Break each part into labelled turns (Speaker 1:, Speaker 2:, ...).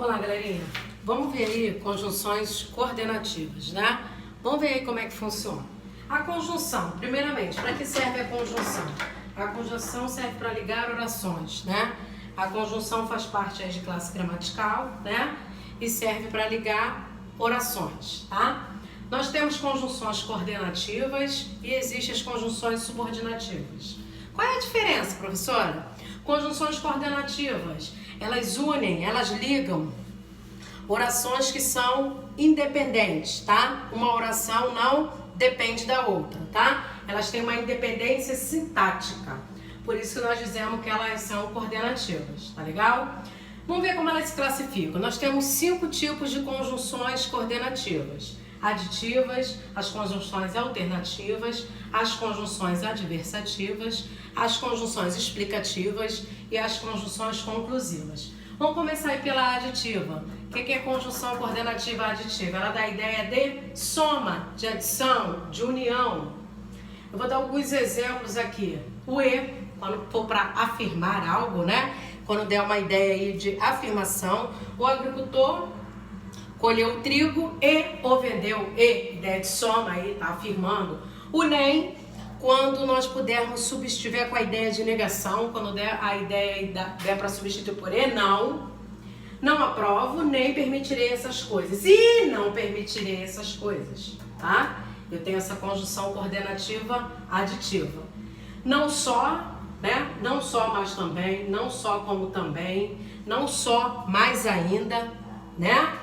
Speaker 1: Vamos lá, galerinha. Vamos ver aí conjunções coordenativas, né? Vamos ver aí como é que funciona. A conjunção, primeiramente, para que serve a conjunção? A conjunção serve para ligar orações, né? A conjunção faz parte aí de classe gramatical, né? E serve para ligar orações, tá? Nós temos conjunções coordenativas e existem as conjunções subordinativas. Qual é a diferença, professora? Conjunções coordenativas, elas unem, elas ligam orações que são independentes, tá? Uma oração não depende da outra, tá? Elas têm uma independência sintática. Por isso que nós dizemos que elas são coordenativas, tá legal? Vamos ver como elas se classificam. Nós temos 5 tipos de conjunções coordenativas: aditivas, as conjunções alternativas, as conjunções adversativas, as conjunções explicativas e as conjunções conclusivas. Vamos começar aí pela aditiva. O que é conjunção coordenativa aditiva? Ela dá a ideia de soma, de adição, de união. Eu vou dar alguns exemplos aqui. O e, quando for para afirmar algo, né? Quando der uma ideia aí de afirmação, o agricultor colheu o trigo e o vendeu. E, ideia de soma aí, tá afirmando. O nem, quando nós pudermos substituir com a ideia de negação, quando der a ideia der para substituir por e, não aprovo, nem permitirei essas coisas. E não permitirei essas coisas, tá? Eu tenho essa conjunção coordenativa aditiva. Não só, né? Não só, mas também, não só como também, não só, mais ainda, né?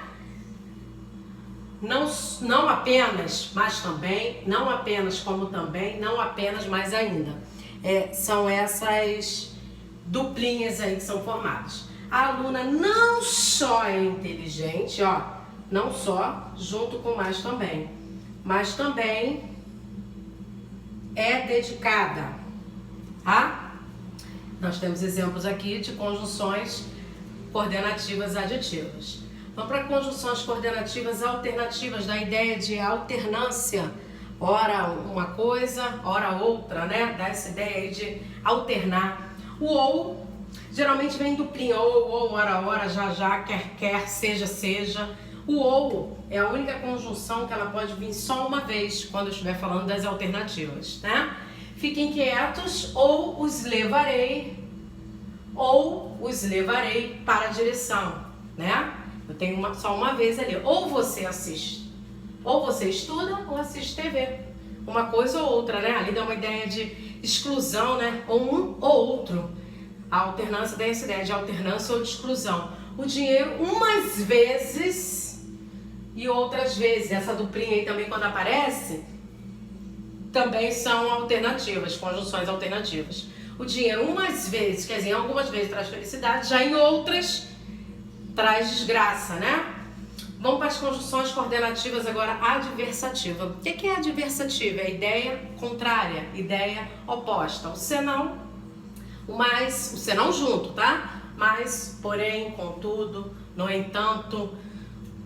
Speaker 1: Não apenas, mas também, não apenas como também, não apenas, mais ainda. São essas duplinhas aí que são formadas. A aluna não só é inteligente, ó, não só, junto com mais também, mas também é dedicada, tá? Nós temos exemplos aqui de conjunções coordenativas aditivas. Vamos para conjunções coordenativas alternativas, da ideia de alternância, ora uma coisa, ora outra, né? Dá essa ideia aí de alternar. O ou geralmente vem duplinha, ou, ora, já, quer, seja. O ou é a única conjunção que ela pode vir só uma vez quando eu estiver falando das alternativas, né? Fiquem quietos, ou os levarei para a direção, né? Eu tenho só uma vez ali. Ou você assiste, ou você estuda, ou assiste TV. Uma coisa ou outra, né? Ali dá uma ideia de exclusão, né? Ou um ou outro. A alternância dá essa ideia de alternância ou de exclusão. O dinheiro umas vezes e outras vezes. Essa duplinha aí também, quando aparece, também são alternativas, conjunções alternativas. O dinheiro umas vezes, quer dizer, em algumas vezes traz felicidade, já em outras traz desgraça, né? Vamos para as conjunções coordenativas agora adversativa. O que é adversativa? É a ideia contrária, ideia oposta. O senão, o mais, o senão junto, tá? Mas, porém, contudo, no entanto,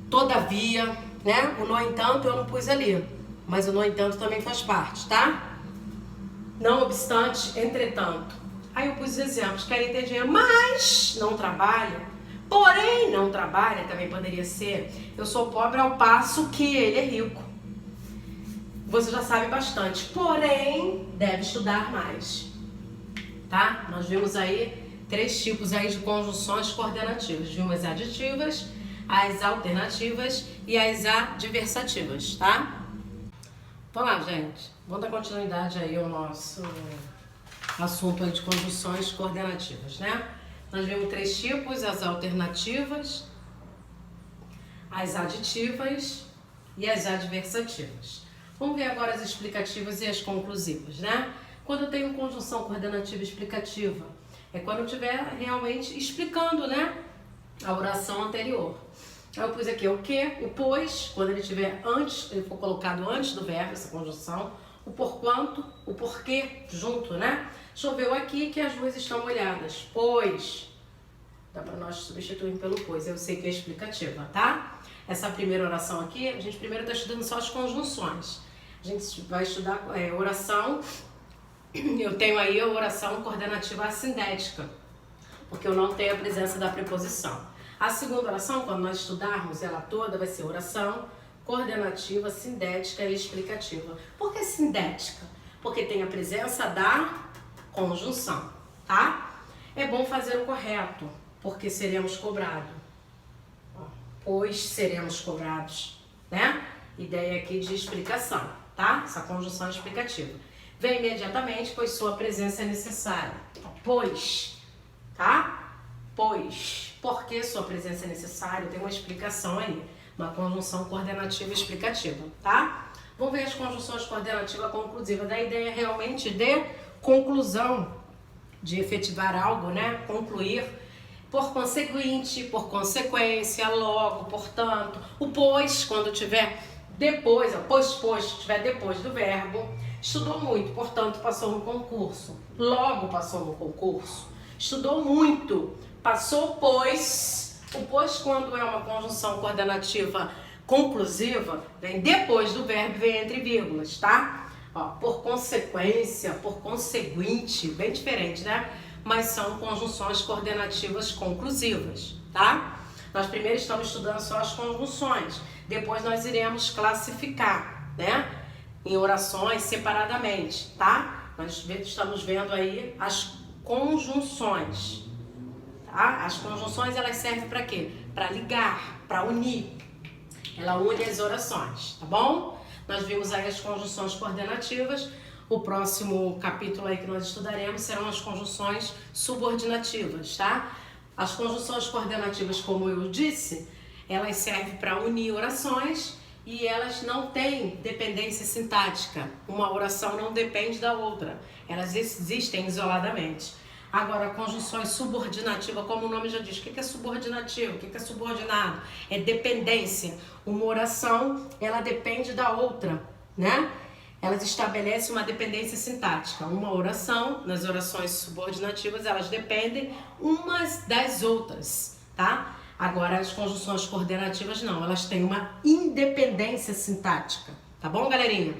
Speaker 1: todavia, né? O no entanto eu não pus ali, mas o no entanto também faz parte, tá? Não obstante, entretanto. Aí eu pus os exemplos. Querem ter dinheiro, mas não trabalham. Porém, não trabalha, também poderia ser. Eu sou pobre ao passo que ele é rico. Você já sabe bastante. Porém, deve estudar mais. Tá? Nós vimos aí 3 tipos aí de conjunções coordenativas. Vimos as aditivas, as alternativas e as adversativas, tá? Vamos lá, gente. Vamos dar continuidade aí ao nosso assunto aí de conjunções coordenativas, né? Nós vimos 3 tipos: as alternativas, as aditivas e as adversativas. Vamos ver agora as explicativas e as conclusivas, né? Quando eu tenho conjunção coordenativa explicativa, é quando eu estiver realmente explicando, né, a oração anterior. Eu pus aqui o que, o pois, quando ele estiver antes, ele for colocado antes do verbo, essa conjunção, o porquanto, o porquê, junto, né? Choveu aqui que as ruas estão molhadas. Pois. Dá para nós substituir pelo pois. Eu sei que é explicativa, tá? Essa primeira oração aqui, a gente primeiro está estudando só as conjunções. A gente vai estudar oração. Eu tenho aí a oração coordenativa assindética, porque eu não tenho a presença da preposição. A segunda oração, quando nós estudarmos ela toda, vai ser oração coordenativa, sindética e explicativa. Por que sindética? Porque tem a presença da conjunção, tá? É bom fazer o correto, porque seremos cobrados. Pois seremos cobrados, né? Ideia aqui de explicação, tá? Essa conjunção explicativa. Vem imediatamente, pois sua presença é necessária. Pois, tá? Pois. Por que sua presença é necessária? Tem uma explicação aí. Uma conjunção coordenativa explicativa, tá? Vamos ver as conjunções coordenativas conclusivas. Da ideia realmente de conclusão, de efetivar algo, né? Concluir. Por conseguinte, por consequência, logo, portanto. O pois, quando tiver depois, pois, tiver depois do verbo. Estudou muito, portanto, passou no concurso. Logo passou no concurso. Estudou muito, passou, pois. O pois, quando é uma conjunção coordenativa conclusiva, vem depois do verbo, vem entre vírgulas, tá? Ó, por consequência, por conseguinte, bem diferente, né? Mas são conjunções coordenativas conclusivas, tá? Nós primeiro estamos estudando só as conjunções, depois nós iremos classificar, né? Em orações separadamente, tá? Nós estamos vendo aí as conjunções, tá? As conjunções, elas servem para quê? Para ligar, para unir. Ela une as orações, tá bom? Nós vimos aí as conjunções coordenativas. O próximo capítulo aí que nós estudaremos serão as conjunções subordinativas, tá? As conjunções coordenativas, como eu disse, elas servem para unir orações e elas não têm dependência sintática. Uma oração não depende da outra. Elas existem isoladamente. Agora, conjunções subordinativas, como o nome já diz, o que é subordinativo? O que é subordinado? É dependência. Uma oração, ela depende da outra, né? Elas estabelecem uma dependência sintática. Uma oração, nas orações subordinativas, elas dependem umas das outras, tá? Agora, as conjunções coordenativas não, elas têm uma independência sintática. Tá bom, galerinha?